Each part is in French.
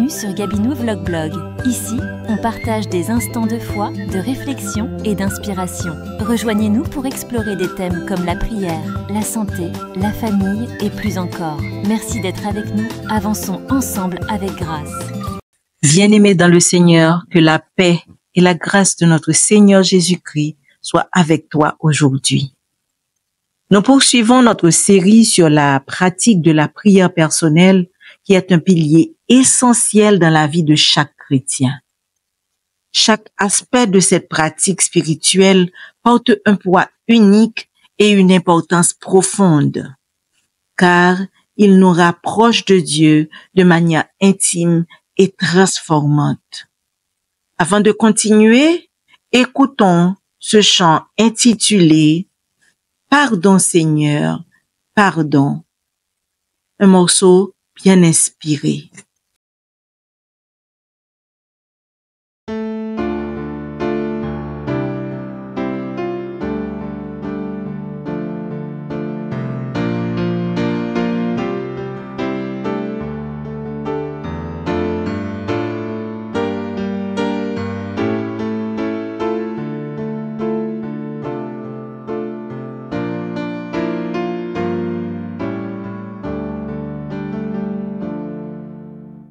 Bienvenue sur Gabinou Vlog Blog. Ici, on partage des instants de foi, de réflexion et d'inspiration. Rejoignez-nous pour explorer des thèmes comme la prière, la santé, la famille et plus encore. Merci d'être avec nous. Avançons ensemble avec grâce. Bien-aimés dans le Seigneur, que la paix et la grâce de notre Seigneur Jésus-Christ soient avec toi aujourd'hui. Nous poursuivons notre série sur la pratique de la prière personnelle qui est un pilier essentiel dans la vie de chaque chrétien. Chaque aspect de cette pratique spirituelle porte un poids unique et une importance profonde, car il nous rapproche de Dieu de manière intime et transformante. Avant de continuer, écoutons ce chant intitulé « Pardon Seigneur, pardon », un morceau bien inspiré.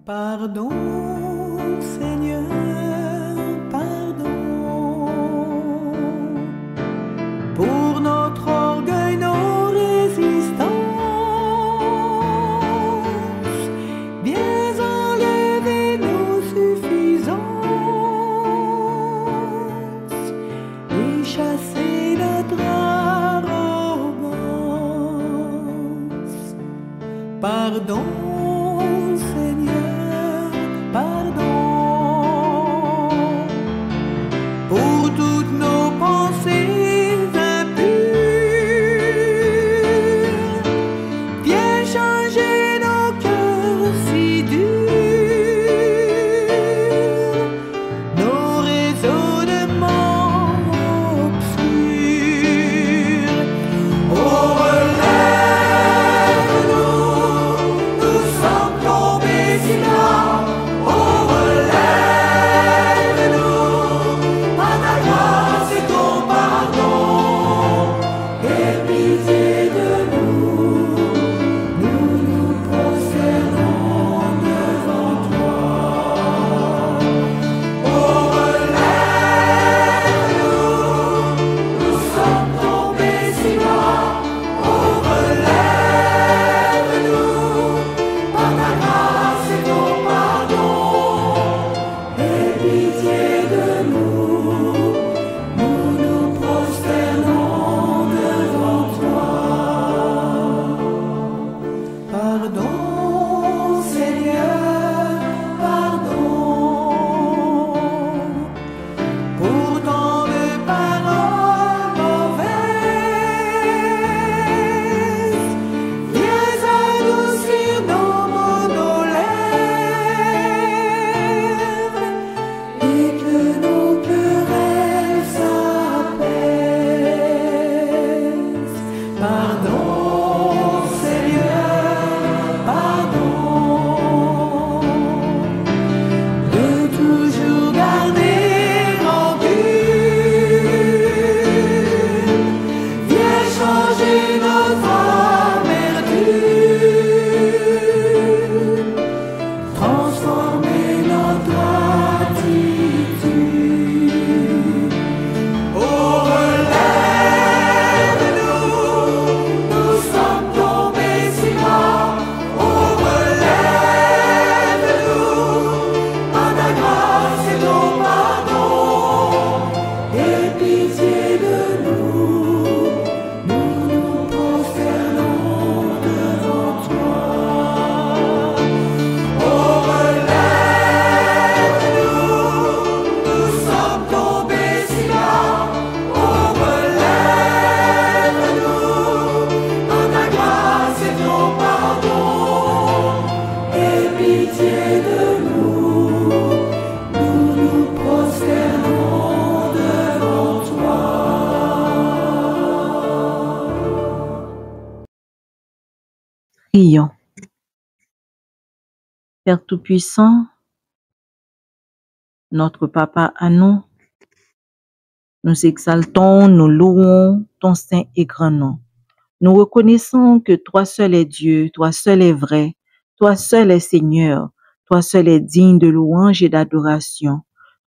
Pardon, Seigneur, pardon, pour notre orgueil, nos résistances. Viens enlever nos suffisances et chasser notre arrogance. Pardon, pour toutes nos pensées impures, viens changer nos cœurs si durs, nos raisonnements obscurs. Oh, relève-nous, nous sommes tombés si bas. Oh, Prions. Père Tout-Puissant, Notre Papa à nous, nous exaltons, nous louons ton saint et grand nom. Nous reconnaissons que toi seul est Dieu, toi seul est vrai, toi seul est Seigneur, toi seul est digne de louange et d'adoration.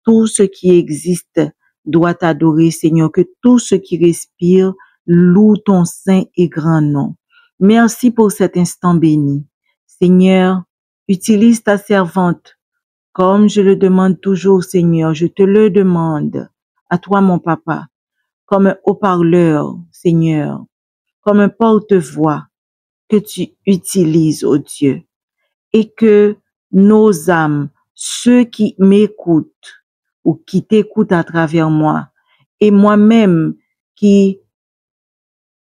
Tout ce qui existe doit t'adorer, Seigneur, que tout ce qui respire loue ton saint et grand nom. Merci pour cet instant béni. Seigneur, utilise ta servante comme je le demande toujours, Seigneur, je te le demande à toi, mon Papa, comme un haut-parleur, Seigneur, comme un porte-voix que tu utilises, oh Dieu, et que nos âmes, ceux qui m'écoutent ou qui t'écoutent à travers moi, et moi-même que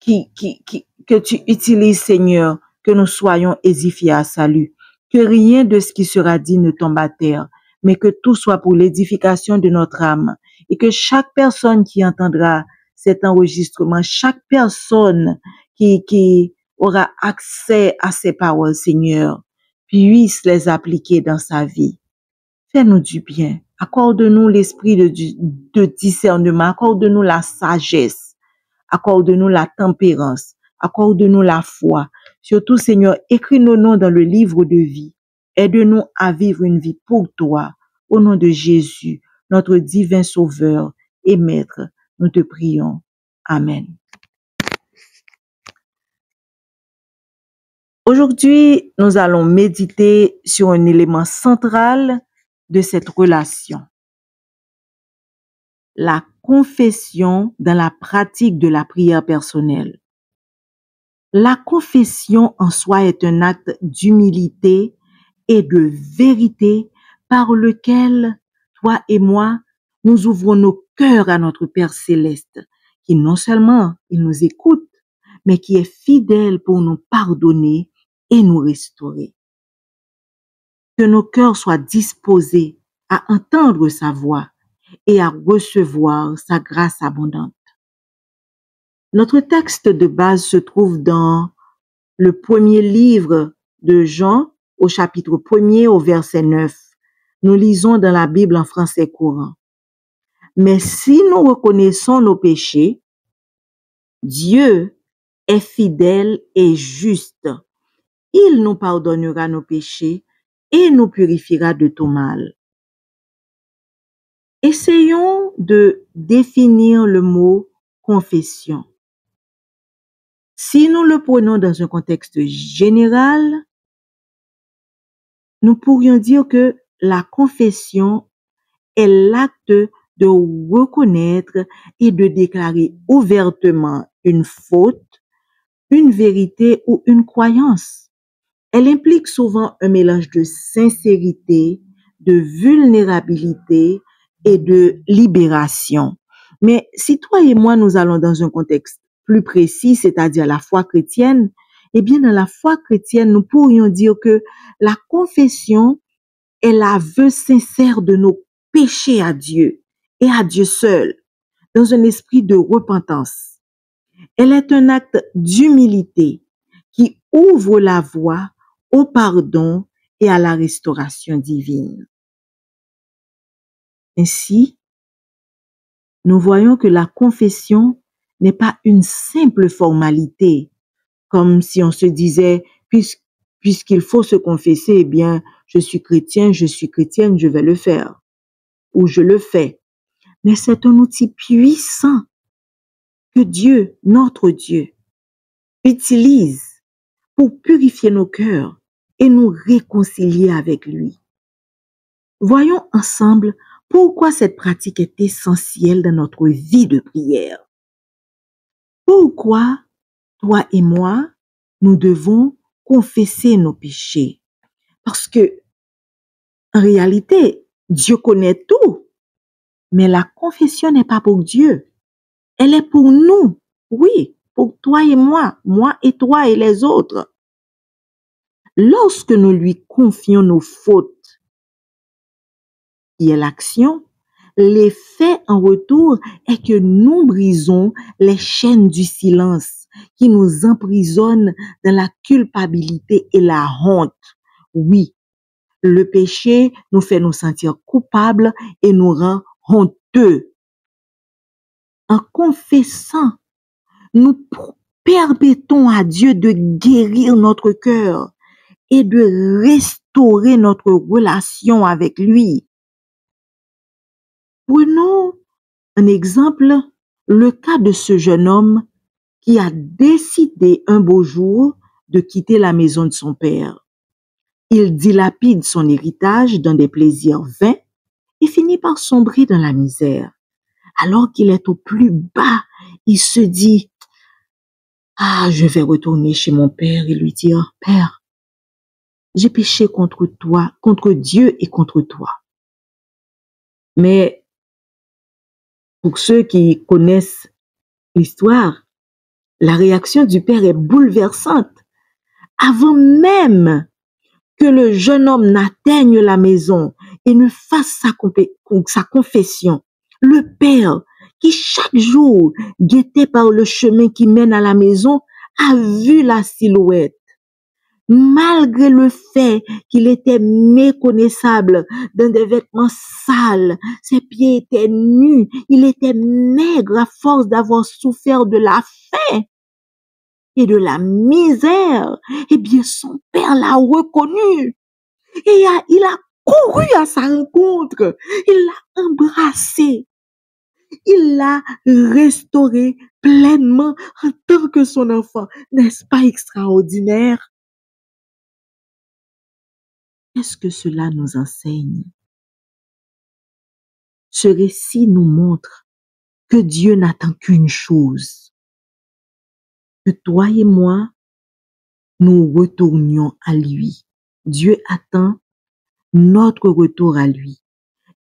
tu utilises, Seigneur, que nous soyons édifiés à salut, que rien de ce qui sera dit ne tombe à terre, mais que tout soit pour l'édification de notre âme, et que chaque personne qui entendra cet enregistrement, chaque personne qui aura accès à ces paroles, Seigneur, puisse les appliquer dans sa vie. Fais-nous du bien. Accorde-nous l'esprit de discernement. Accorde-nous la sagesse. Accorde-nous la tempérance. Accorde-nous la foi. Surtout, Seigneur, écris nos noms dans le livre de vie. Aide-nous à vivre une vie pour toi. Au nom de Jésus, notre divin Sauveur et Maître, nous te prions. Amen. Aujourd'hui, nous allons méditer sur un élément central de cette relation. La confession dans la pratique de la prière personnelle. La confession en soi est un acte d'humilité et de vérité par lequel, toi et moi, nous ouvrons nos cœurs à notre Père céleste, qui non seulement il nous écoute, mais qui est fidèle pour nous pardonner et nous restaurer. Que nos cœurs soient disposés à entendre sa voix et à recevoir sa grâce abondante. Notre texte de base se trouve dans le premier livre de Jean, au chapitre 1er, au verset 9. Nous lisons dans la Bible en français courant. Mais si nous reconnaissons nos péchés, Dieu est fidèle et juste. Il nous pardonnera nos péchés et nous purifiera de tout mal. Essayons de définir le mot confession. Si nous le prenons dans un contexte général, nous pourrions dire que la confession est l'acte de reconnaître et de déclarer ouvertement une faute, une vérité ou une croyance. Elle implique souvent un mélange de sincérité, de vulnérabilité et de libération. Mais si toi et moi, nous allons dans un contexte plus précis, c'est-à-dire la foi chrétienne, eh bien, dans la foi chrétienne, nous pourrions dire que la confession est l'aveu sincère de nos péchés à Dieu et à Dieu seul, dans un esprit de repentance. Elle est un acte d'humilité qui ouvre la voie au pardon et à la restauration divine. Ainsi, nous voyons que la confession n'est pas une simple formalité, comme si on se disait, puisqu'il faut se confesser, eh bien, je suis chrétien, je suis chrétienne, je vais le faire, ou je le fais. Mais c'est un outil puissant que Dieu, notre Dieu, utilise pour purifier nos cœurs et nous réconcilier avec lui. Voyons ensemble pourquoi cette pratique est essentielle dans notre vie de prière. Pourquoi toi et moi, nous devons confesser nos péchés? Parce que, en réalité, Dieu connaît tout. Mais la confession n'est pas pour Dieu. Elle est pour nous. Oui, pour toi et moi et toi et les autres. Lorsque nous lui confions nos fautes, qui est l'action, l'effet en retour est que nous brisons les chaînes du silence qui nous emprisonnent dans la culpabilité et la honte. Oui, Le péché nous fait nous sentir coupables et nous rend honteux. En confessant, nous permettons à Dieu de guérir notre cœur et de restaurer notre relation avec lui. Prenons un exemple, le cas de ce jeune homme qui a décidé un beau jour de quitter la maison de son père. Il dilapide son héritage dans des plaisirs vains et finit par sombrer dans la misère. Alors qu'il est au plus bas, il se dit, ah, je vais retourner chez mon père et lui dire, Père, j'ai péché contre toi, contre Dieu et contre toi. Mais pour ceux qui connaissent l'histoire, la réaction du père est bouleversante. Avant même que le jeune homme n'atteigne la maison et ne fasse sa confession, le père, qui chaque jour guettait par le chemin qui mène à la maison, a vu la silhouette. Malgré le fait qu'il était méconnaissable, dans des vêtements sales, ses pieds étaient nus, il était maigre à force d'avoir souffert de la faim et de la misère, eh bien son père l'a reconnu et il a couru à sa rencontre, il l'a embrassé, il l'a restauré pleinement en tant que son enfant. N'est-ce pas extraordinaire? Qu'est-ce que cela nous enseigne? Ce récit nous montre que Dieu n'attend qu'une chose, que toi et moi, nous retournions à lui. Dieu attend notre retour à lui.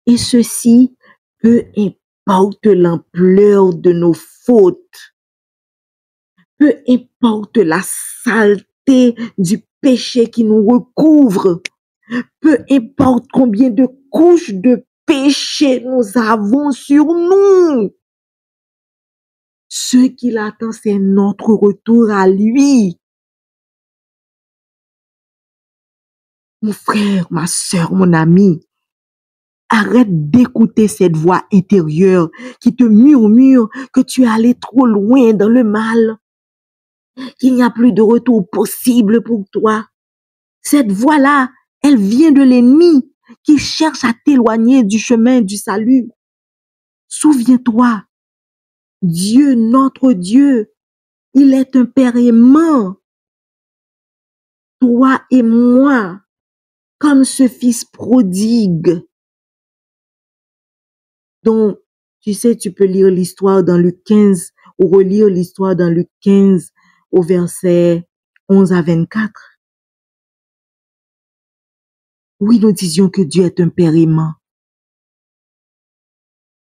Et ceci, peu importe l'ampleur de nos fautes, peu importe la saleté du péché qui nous recouvre, peu importe combien de couches de péché nous avons sur nous. Ce qu'il attend, c'est notre retour à lui. Mon frère, ma sœur, mon ami, arrête d'écouter cette voix intérieure qui te murmure que tu es allé trop loin dans le mal, qu'il n'y a plus de retour possible pour toi. Cette voix-là, elle vient de l'ennemi qui cherche à t'éloigner du chemin du salut. Souviens-toi, Dieu, notre Dieu, il est un Père aimant. Toi et moi, comme ce fils prodigue, dont, tu sais, tu peux lire l'histoire dans Luc 15 ou relire l'histoire dans Luc 15 au verset 11 à 24. Oui, nous disions que Dieu est un Père aimant.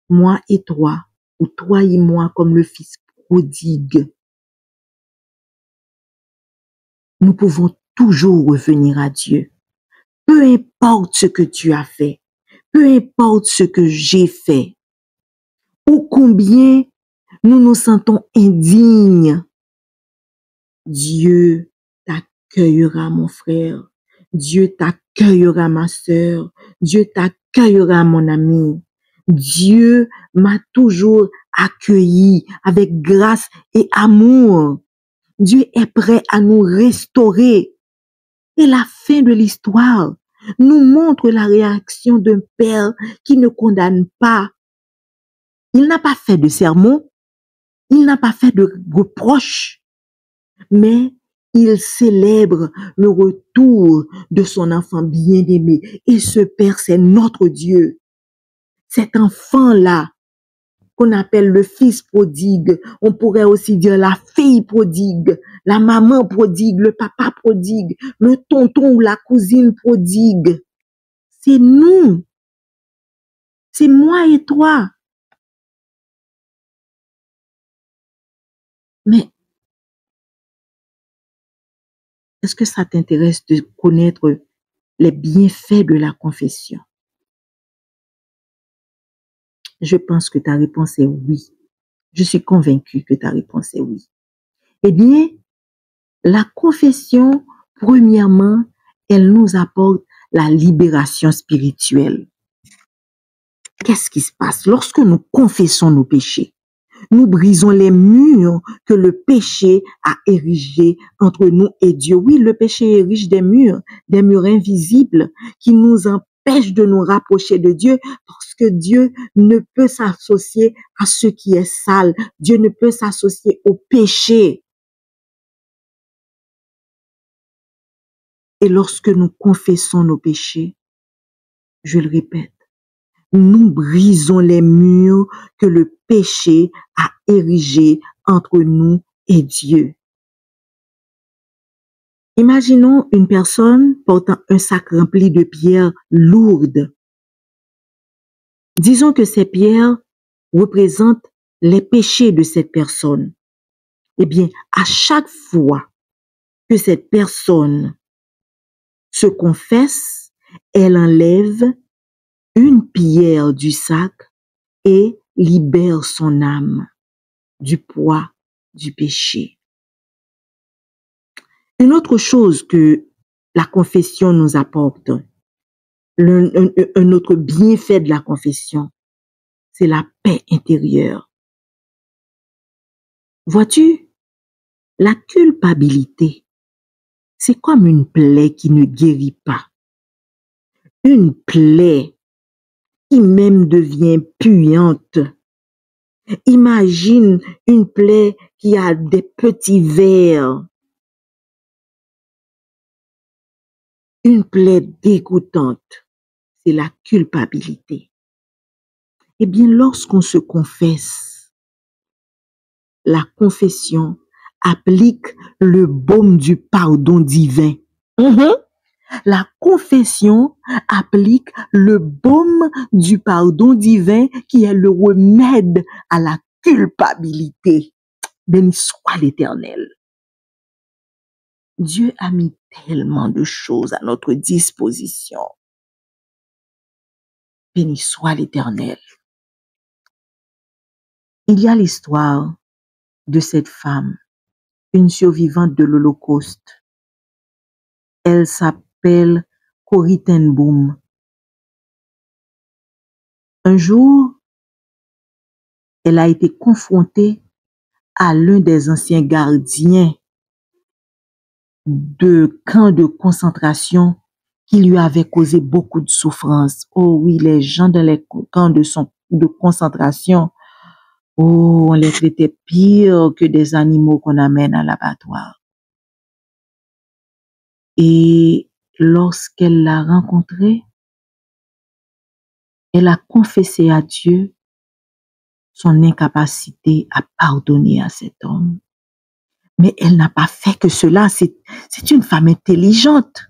Moi et toi, ou toi et moi comme le fils prodigue, nous pouvons toujours revenir à Dieu. Peu importe ce que tu as fait, peu importe ce que j'ai fait, ou combien nous nous sentons indignes, Dieu t'accueillera, mon frère. Dieu t'accueillera, ma sœur. Dieu t'accueillera, mon ami. Dieu m'a toujours accueilli avec grâce et amour. Dieu est prêt à nous restaurer. Et la fin de l'histoire nous montre la réaction d'un père qui ne condamne pas. Il n'a pas fait de sermon, il n'a pas fait de reproches, mais il célèbre le retour de son enfant bien-aimé. Et ce Père, c'est notre Dieu. Cet enfant-là, qu'on appelle le fils prodigue, on pourrait aussi dire la fille prodigue, la maman prodigue, le papa prodigue, le tonton ou la cousine prodigue. C'est nous. C'est moi et toi. Mais est-ce que ça t'intéresse de connaître les bienfaits de la confession? Je pense que ta réponse est oui. Je suis convaincue que ta réponse est oui. Eh bien, la confession, premièrement, elle nous apporte la libération spirituelle. Qu'est-ce qui se passe lorsque nous confessons nos péchés? Nous brisons les murs que le péché a érigés entre nous et Dieu. Oui, le péché érige des murs invisibles qui nous empêchent de nous rapprocher de Dieu parce que Dieu ne peut s'associer à ce qui est sale. Dieu ne peut s'associer au péché. Et lorsque nous confessons nos péchés, je le répète, nous brisons les murs que le péché a érigés entre nous et Dieu. Imaginons une personne portant un sac rempli de pierres lourdes. Disons que ces pierres représentent les péchés de cette personne. Eh bien, à chaque fois que cette personne se confesse, elle enlève une pierre du sac et libère son âme du poids du péché. Une autre chose que la confession nous apporte, un autre bienfait de la confession, c'est la paix intérieure. Vois-tu, la culpabilité, c'est comme une plaie qui ne guérit pas. Une plaie qui même devient puante. Imagine une plaie qui a des petits vers. Une plaie dégoûtante, c'est la culpabilité. Eh bien, lorsqu'on se confesse, la confession applique le baume du pardon divin. La confession applique le baume du pardon divin qui est le remède à la culpabilité. Béni soit l'Éternel. Dieu a mis tellement de choses à notre disposition. Béni soit l'Éternel. Il y a l'histoire de cette femme, une survivante de l'Holocauste. Elle s'appelle Corrie ten Boom. Un jour, elle a été confrontée à l'un des anciens gardiens de camps de concentration qui lui avait causé beaucoup de souffrance. Oh oui, les gens dans les camps de concentration, oh, on les traitait pire que des animaux qu'on amène à l'abattoir. Et lorsqu'elle l'a rencontré, elle a confessé à Dieu son incapacité à pardonner à cet homme. Mais elle n'a pas fait que cela, c'est une femme intelligente.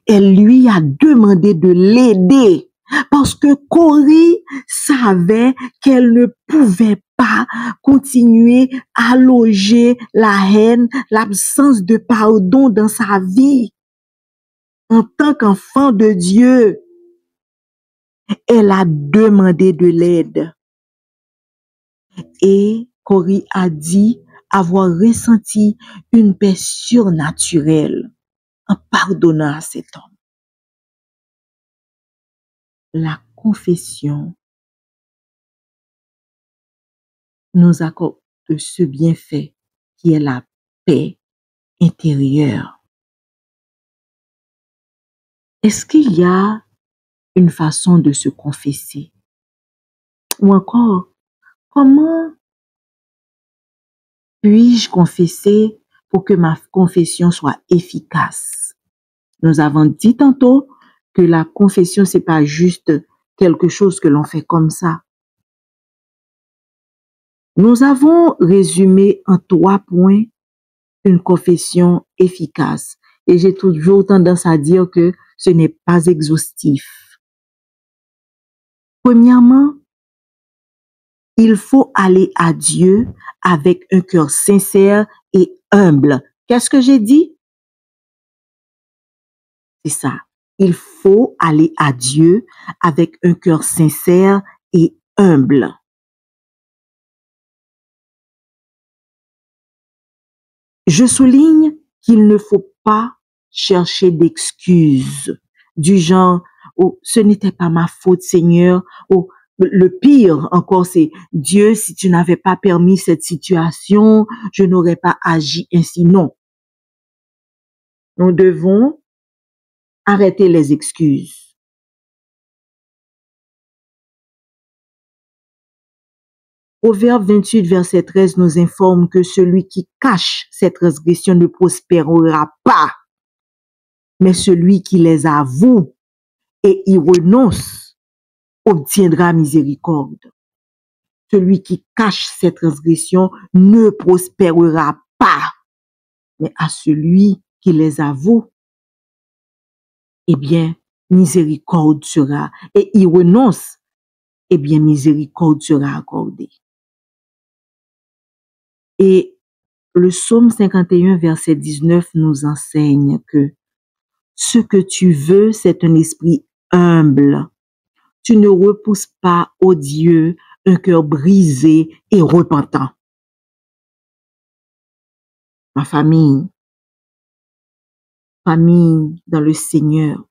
Elle lui a demandé de l'aider parce que Corrie savait qu'elle ne pouvait pas continuer à loger la haine, l'absence de pardon dans sa vie. En tant qu'enfant de Dieu, elle a demandé de l'aide. Et Corrie a dit avoir ressenti une paix surnaturelle en pardonnant à cet homme. La confession nous accorde ce bienfait qui est la paix intérieure. Est-ce qu'il y a une façon de se confesser? Ou encore, comment puis-je confesser pour que ma confession soit efficace? Nous avons dit tantôt que la confession, c'est pas juste quelque chose que l'on fait comme ça. Nous avons résumé en 3 points une confession efficace. Et j'ai toujours tendance à dire que ce n'est pas exhaustif. Premièrement, il faut aller à Dieu avec un cœur sincère et humble. Qu'est-ce que j'ai dit? C'est ça. Il faut aller à Dieu avec un cœur sincère et humble. Je souligne qu'il ne faut pas chercher d'excuses. du genre, oh, ce n'était pas ma faute, Seigneur, ou le pire encore, c'est Dieu, si tu n'avais pas permis cette situation, je n'aurais pas agi ainsi. Non. Nous devons arrêter les excuses. Proverbe 28, verset 13 nous informe que celui qui cache ses transgressions ne prospérera pas, mais celui qui les avoue et y renonce obtiendra miséricorde. Celui qui cache ses transgressions ne prospérera pas, mais à celui qui les avoue, eh bien, miséricorde sera, et y renonce, eh bien, miséricorde sera accordée. Et le psaume 51, verset 19 nous enseigne que ce que tu veux, c'est un esprit humble. Tu ne repousses pas, ô Dieu, un cœur brisé et repentant. Ma famille dans le Seigneur,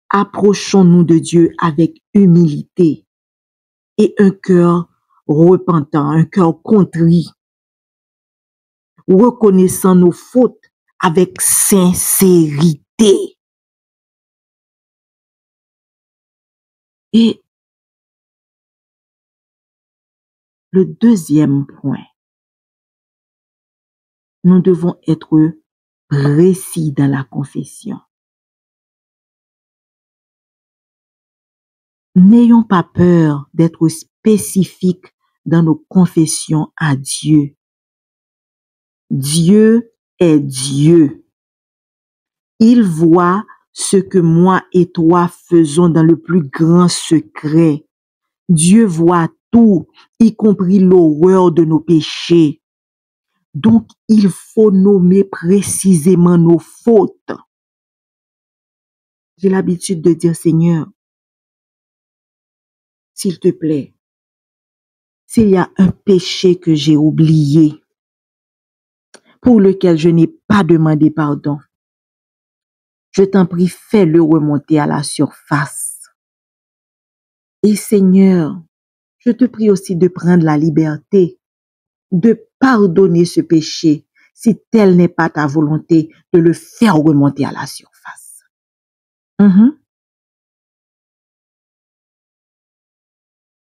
approchons-nous de Dieu avec humilité et un cœur repentant, un cœur contrit, reconnaissant nos fautes avec sincérité. Et le deuxième point, nous devons être précis dans la confession. N'ayons pas peur d'être spécifiques dans nos confessions à Dieu. Dieu est Dieu. Il voit ce que moi et toi faisons dans le plus grand secret. Dieu voit tout, y compris l'horreur de nos péchés. Donc, il faut nommer précisément nos fautes. J'ai l'habitude de dire, Seigneur, s'il te plaît, s'il y a un péché que j'ai oublié, pour lequel je n'ai pas demandé pardon, je t'en prie, fais-le remonter à la surface. Et Seigneur, je te prie aussi de prendre la liberté de pardonner ce péché, si telle n'est pas ta volonté, de le faire remonter à la surface.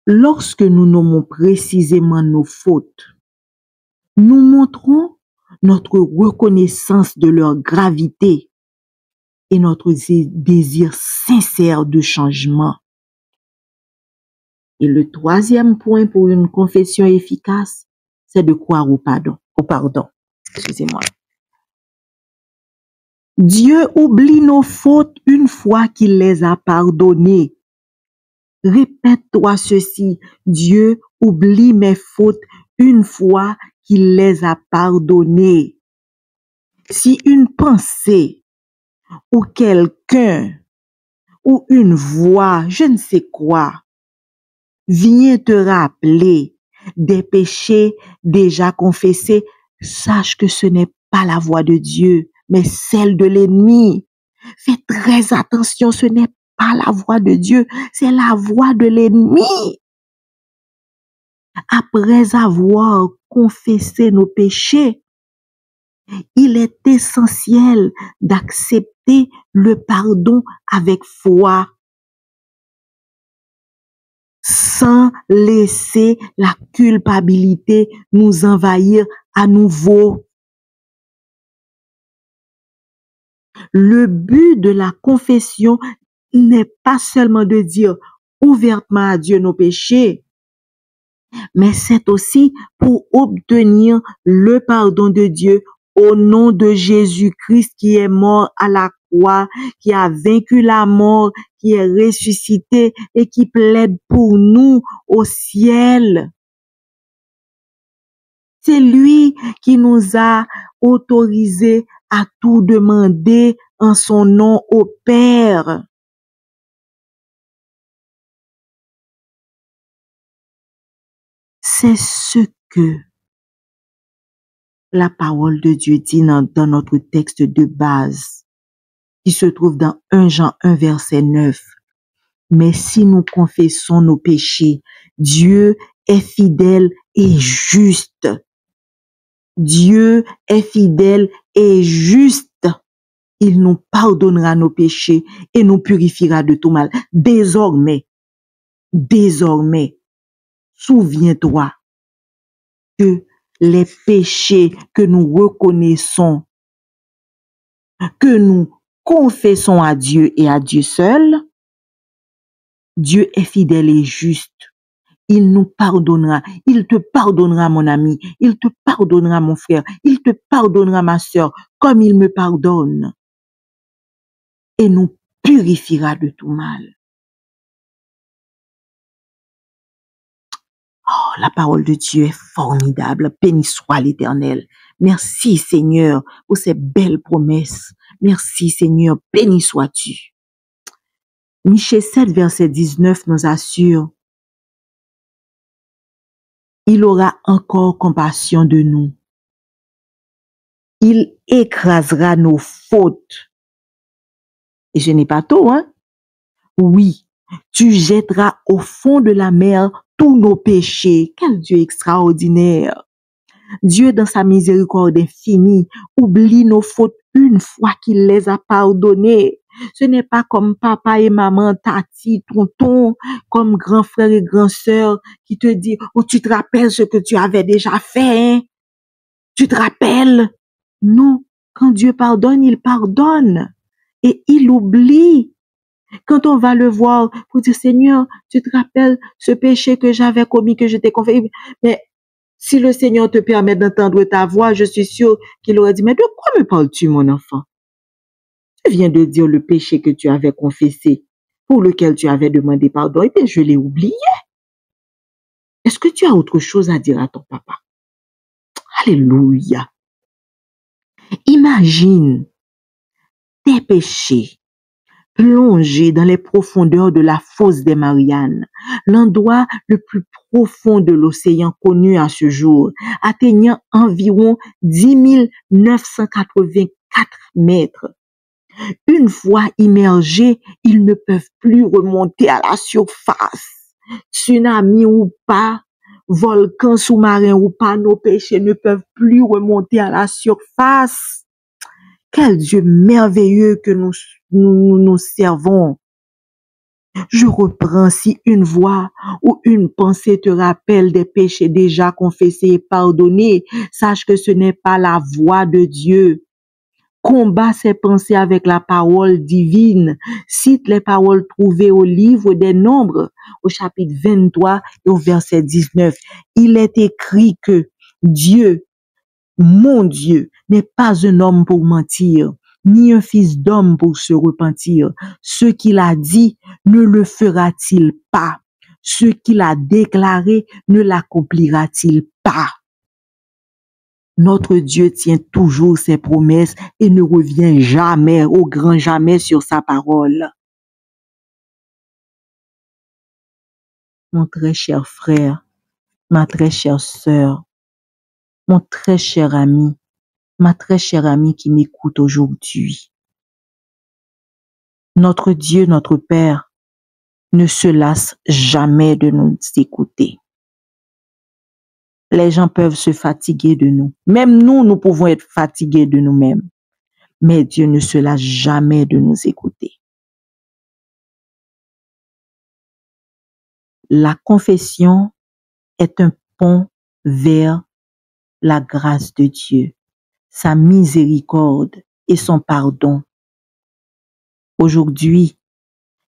Lorsque nous nommons précisément nos fautes, nous montrons notre reconnaissance de leur gravité et notre désir sincère de changement. Et le troisième point pour une confession efficace, c'est de croire au pardon. Excusez-moi. Dieu oublie nos fautes une fois qu'il les a pardonnées. Répète-toi ceci. Dieu oublie mes fautes une fois qu'il les a pardonnées. Si une pensée ou quelqu'un ou une voix, je ne sais quoi, vient te rappeler des péchés déjà confessés, sache que ce n'est pas la voix de Dieu, mais celle de l'ennemi. Fais très attention, ce n'est pas la voix de Dieu, c'est la voix de l'ennemi. Après avoir confessé nos péchés, il est essentiel d'accepter le pardon avec foi, sans laisser la culpabilité nous envahir à nouveau. Le but de la confession n'est pas seulement de dire ouvertement à Dieu nos péchés, mais c'est aussi pour obtenir le pardon de Dieu au nom de Jésus-Christ qui est mort à la croix, qui a vaincu la mort, qui est ressuscité et qui plaide pour nous au ciel. C'est lui qui nous a autorisés à tout demander en son nom au Père. C'est ce que la parole de Dieu dit dans notre texte de base, qui se trouve dans 1 Jean 1, verset 9. Mais si nous confessons nos péchés, Dieu est fidèle et juste. Dieu est fidèle et juste. Il nous pardonnera nos péchés et nous purifiera de tout mal. Désormais, souviens-toi que les péchés que nous reconnaissons, que nous confessons à Dieu et à Dieu seul, Dieu est fidèle et juste. Il nous pardonnera. Il te pardonnera, mon ami. Il te pardonnera, mon frère. Il te pardonnera, ma sœur, comme il me pardonne. Et nous purifiera de tout mal. Oh, la parole de Dieu est formidable. Béni soit l'Éternel. Merci, Seigneur, pour ces belles promesses. Merci, Seigneur. Béni sois-tu. Michée 7, verset 19 nous assure: il aura encore compassion de nous. Il écrasera nos fautes. Et je n'ai pas tort, hein? Oui, tu jetteras au fond de la mer tous nos péchés. Quel Dieu extraordinaire! Dieu, dans sa miséricorde infinie, oublie nos fautes une fois qu'il les a pardonnées. Ce n'est pas comme papa et maman, tati, tonton, comme grand frère et grand sœur qui te dit: oh, tu te rappelles ce que tu avais déjà fait, hein? Tu te rappelles? Non, quand Dieu pardonne, il pardonne et il oublie. Quand on va le voir pour dire: Seigneur, tu te rappelles ce péché que j'avais commis, que je t'ai confessé? Mais si le Seigneur te permet d'entendre ta voix, je suis sûre qu'il aurait dit: mais de quoi me parles-tu, mon enfant? Tu viens de dire le péché que tu avais confessé, pour lequel tu avais demandé pardon, et bien je l'ai oublié. Est-ce que tu as autre chose à dire à ton papa? Alléluia. Imagine tes péchés plongés dans les profondeurs de la fosse des Mariannes, l'endroit le plus profond de l'océan connu à ce jour, atteignant environ 10 984 mètres. Une fois immergés, ils ne peuvent plus remonter à la surface. Tsunami ou pas, volcan sous-marin ou pas, nos péchés ne peuvent plus remonter à la surface. Quel Dieu merveilleux que nous servons. Je reprends: si une voix ou une pensée te rappelle des péchés déjà confessés et pardonnés, sache que ce n'est pas la voix de Dieu. Combat ces pensées avec la parole divine. Cite les paroles trouvées au livre des Nombres, au chapitre 23 et au verset 19. Il est écrit que Dieu, mon Dieu, n'est pas un homme pour mentir, ni un fils d'homme pour se repentir. Ce qu'il a dit, ne le fera-t-il pas? Ce qu'il a déclaré, ne l'accomplira-t-il pas? Notre Dieu tient toujours ses promesses et ne revient jamais, au grand jamais, sur sa parole. Mon très cher frère, ma très chère sœur, mon très cher ami, ma très chère amie qui m'écoute aujourd'hui. Notre Dieu, notre Père, ne se lasse jamais de nous écouter. Les gens peuvent se fatiguer de nous. Même nous, nous pouvons être fatigués de nous-mêmes. Mais Dieu ne se lasse jamais de nous écouter. La confession est un pont vers la grâce de Dieu, sa miséricorde et son pardon. Aujourd'hui,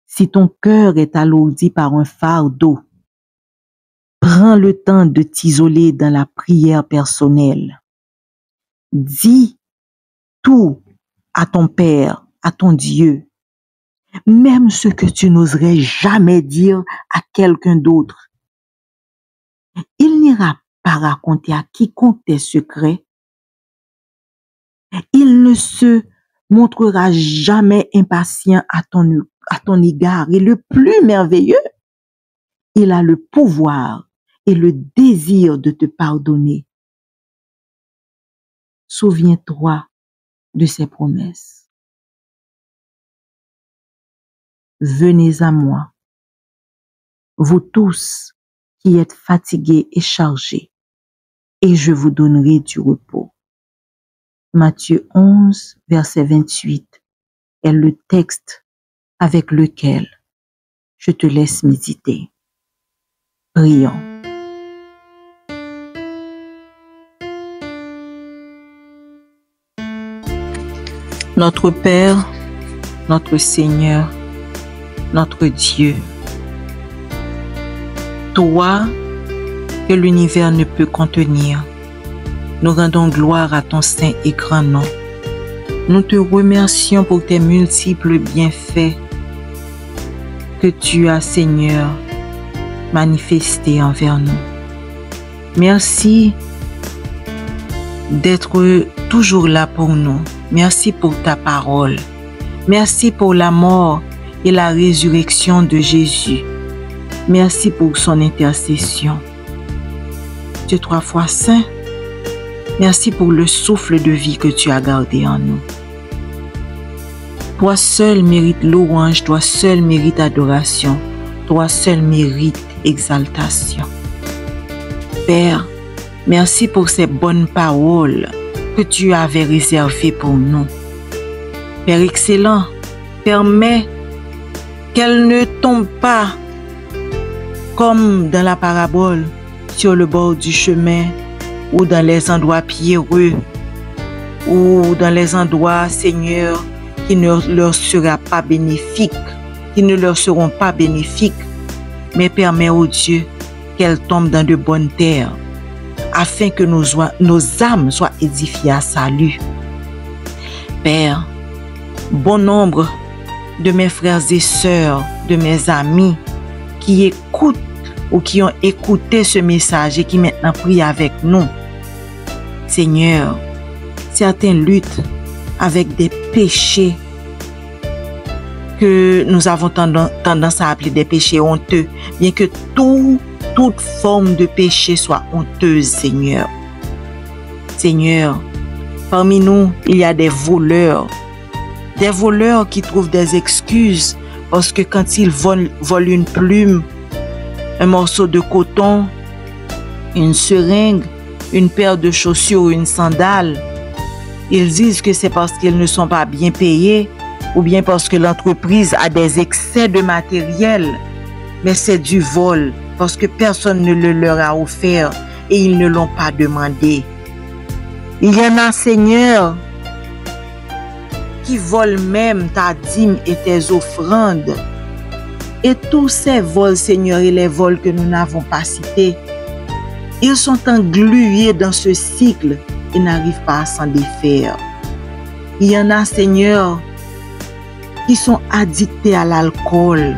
si ton cœur est alourdi par un fardeau, prends le temps de t'isoler dans la prière personnelle. Dis tout à ton Père, à ton Dieu, même ce que tu n'oserais jamais dire à quelqu'un d'autre. Il n'ira pas raconter à quiconque tes secrets. Il ne se montrera jamais impatient à ton égard. Et le plus merveilleux, il a le pouvoir et le désir de te pardonner. Souviens-toi de ses promesses. venez à moi, vous tous qui êtes fatigués et chargés, et je vous donnerai du repos. Matthieu 11, verset 28 est le texte avec lequel je te laisse méditer. Prions. Notre Père, notre Seigneur, notre Dieu, toi que l'univers ne peut contenir, nous rendons gloire à ton saint et grand nom. Nous te remercions pour tes multiples bienfaits que tu as, Seigneur, manifestés envers nous. Merci d'être toujours là pour nous. Merci pour ta parole. Merci pour la mort et la résurrection de Jésus. Merci pour son intercession. Dieu trois fois saint, merci pour le souffle de vie que tu as gardé en nous. Toi seul mérite louange, toi seul mérite adoration, toi seul mérite exaltation. Père, merci pour ces bonnes paroles que tu avais réservées pour nous. Père excellent, permets qu'elles ne tombent pas comme dans la parabole sur le bord du chemin ou dans les endroits pierreux ou dans les endroits, Seigneur, qui ne leur seront pas bénéfiques, mais permets, ô Dieu, qu'elles tombent dans de bonnes terres, afin que nos âmes soient édifiées à salut. Père, bon nombre de mes frères et sœurs, de mes amis qui écoutent ou qui ont écouté ce message et qui maintenant prient avec nous. Seigneur, certains luttent avec des péchés que nous avons tendance à appeler des péchés honteux, bien que toute forme de péché soit honteuse, Seigneur. Seigneur, parmi nous, il y a des voleurs qui trouvent des excuses parce que quand ils volent une plume, un morceau de coton, une seringue, une paire de chaussures ou une sandale, ils disent que c'est parce qu'ils ne sont pas bien payés ou bien parce que l'entreprise a des excès de matériel. Mais c'est du vol parce que personne ne le leur a offert et ils ne l'ont pas demandé. Il y en a, Seigneur, qui volent même ta dîme et tes offrandes. Et tous ces vols, Seigneur, et les vols que nous n'avons pas cités, ils sont englués dans ce cycle et n'arrivent pas à s'en défaire. Il y en a, Seigneur, qui sont addictés à l'alcool,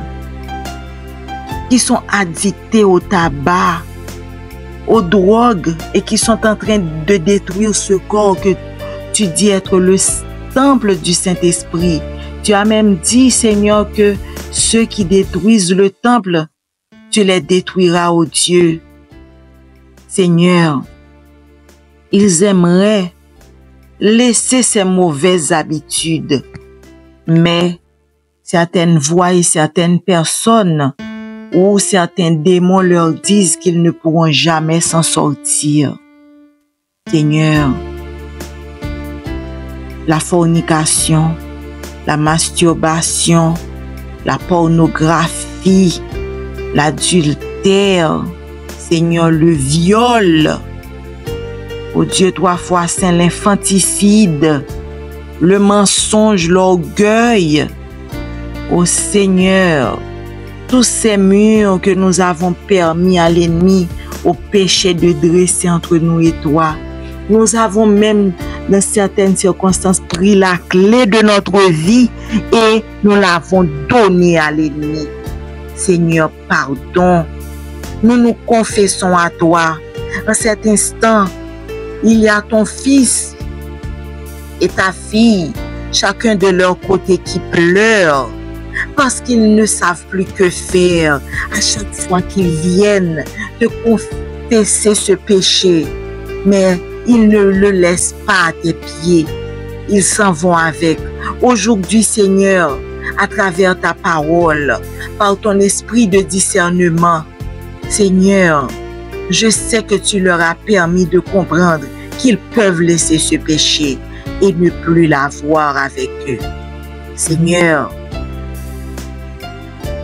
qui sont addictés au tabac, aux drogues et qui sont en train de détruire ce corps que tu dis être le temple du Saint-Esprit. Tu as même dit, Seigneur, que ceux qui détruisent le temple, tu les détruiras, ô Dieu. Seigneur, ils aimeraient laisser ces mauvaises habitudes, mais certaines voix et certaines personnes ou certains démons leur disent qu'ils ne pourront jamais s'en sortir. Seigneur, la fornication, la masturbation, la pornographie, l'adultère, Seigneur, le viol, ô Dieu trois fois saint, l'infanticide, le mensonge, l'orgueil, ô Seigneur, tous ces murs que nous avons permis à l'ennemi, au péché de dresser entre nous et toi. Nous avons même, dans certaines circonstances, pris la clé de notre vie et nous l'avons donnée à l'ennemi. Seigneur, pardon. Nous nous confessons à toi. En cet instant, il y a ton fils et ta fille, chacun de leur côté, qui pleurent parce qu'ils ne savent plus que faire à chaque fois qu'ils viennent te confesser ce péché. Mais ils ne le laissent pas à tes pieds. Ils s'en vont avec. Aujourd'hui, Seigneur, à travers ta parole, par ton esprit de discernement. Seigneur, je sais que tu leur as permis de comprendre qu'ils peuvent laisser ce péché et ne plus l'avoir avec eux. Seigneur,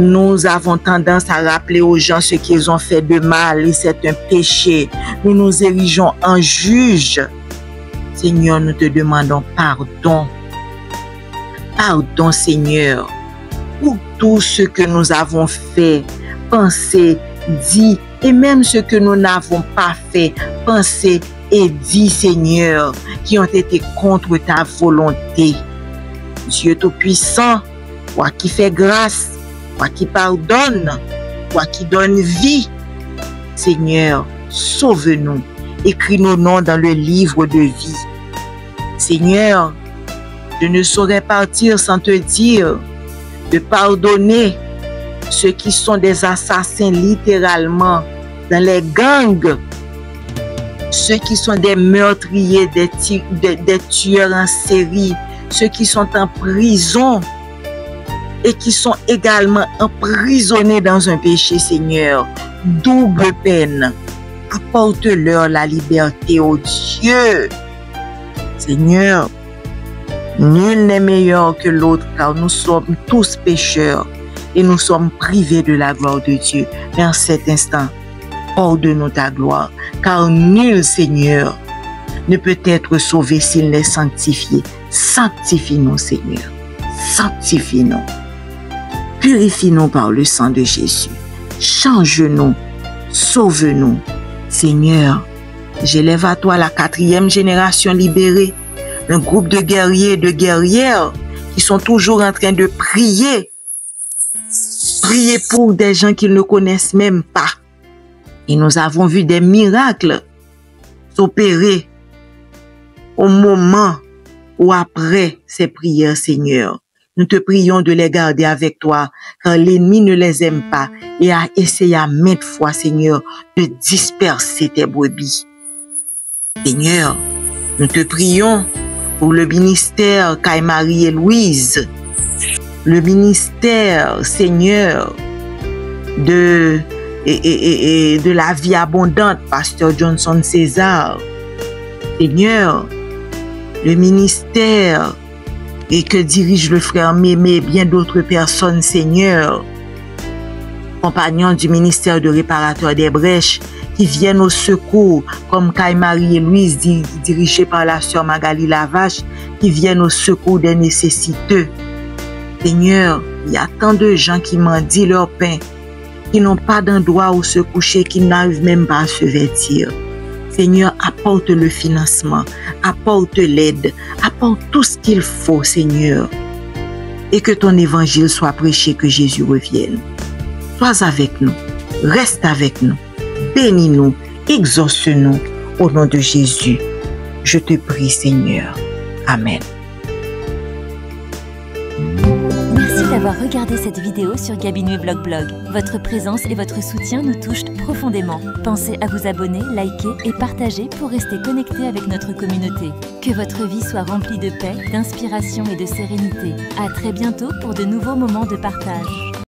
nous avons tendance à rappeler aux gens ce qu'ils ont fait de mal et c'est un péché. Nous nous érigeons en juge. Seigneur, nous te demandons pardon. Pardon, Seigneur, pour tout ce que nous avons fait, pensé, dit, et même ce que nous n'avons pas fait, pensé et dit, Seigneur, qui ont été contre ta volonté. Dieu Tout-Puissant, toi qui fais grâce, toi qui pardonne, toi qui donne vie, Seigneur, sauve-nous, écris nos noms dans le livre de vie. Seigneur, je ne saurais partir sans te dire de pardonner ceux qui sont des assassins littéralement dans les gangs, ceux qui sont des meurtriers, des tueurs en série, ceux qui sont en prison et qui sont également emprisonnés dans un péché, Seigneur. Double peine. Apporte-leur la liberté, ô Dieu. Seigneur, nul n'est meilleur que l'autre car nous sommes tous pécheurs et nous sommes privés de la gloire de Dieu. Mais en cet instant, ordonne-nous ta gloire, car nul, Seigneur, ne peut être sauvé s'il n'est sanctifié. Sanctifie-nous, Seigneur. Sanctifie-nous. Purifie-nous par le sang de Jésus. Change-nous. Sauve-nous. Seigneur, j'élève à toi la 4e génération libérée, un groupe de guerriers et de guerrières qui sont toujours en train de prier. Prier pour des gens qu'ils ne connaissent même pas. Et nous avons vu des miracles s'opérer au moment ou après ces prières, Seigneur. Nous te prions de les garder avec toi, car l'ennemi ne les aime pas et a essayé à maintes fois, Seigneur, de disperser tes brebis. Seigneur, nous te prions pour le ministère Caille-Marie et Louise, le ministère, Seigneur, de la vie abondante, Pasteur Johnson César. Seigneur, le ministère et que dirige le frère Mémé et bien d'autres personnes, Seigneur, compagnons du ministère de réparateur des brèches, qui viennent au secours, comme Caille-Marie et Louise, dirigés par la sœur Magali Lavache, qui viennent au secours des nécessiteux. Seigneur, il y a tant de gens qui mendient leur pain, qui n'ont pas d'endroit où se coucher, qui n'arrivent même pas à se vêtir. Seigneur, apporte le financement, apporte l'aide, apporte tout ce qu'il faut, Seigneur. Et que ton évangile soit prêché, que Jésus revienne. Sois avec nous, reste avec nous, bénis-nous, exauce-nous au nom de Jésus. Je te prie, Seigneur. Amen. Merci d'avoir regardé cette vidéo sur Gabinoué Vlog Blog. Votre présence et votre soutien nous touchent profondément. Pensez à vous abonner, liker et partager pour rester connecté avec notre communauté. Que votre vie soit remplie de paix, d'inspiration et de sérénité. À très bientôt pour de nouveaux moments de partage.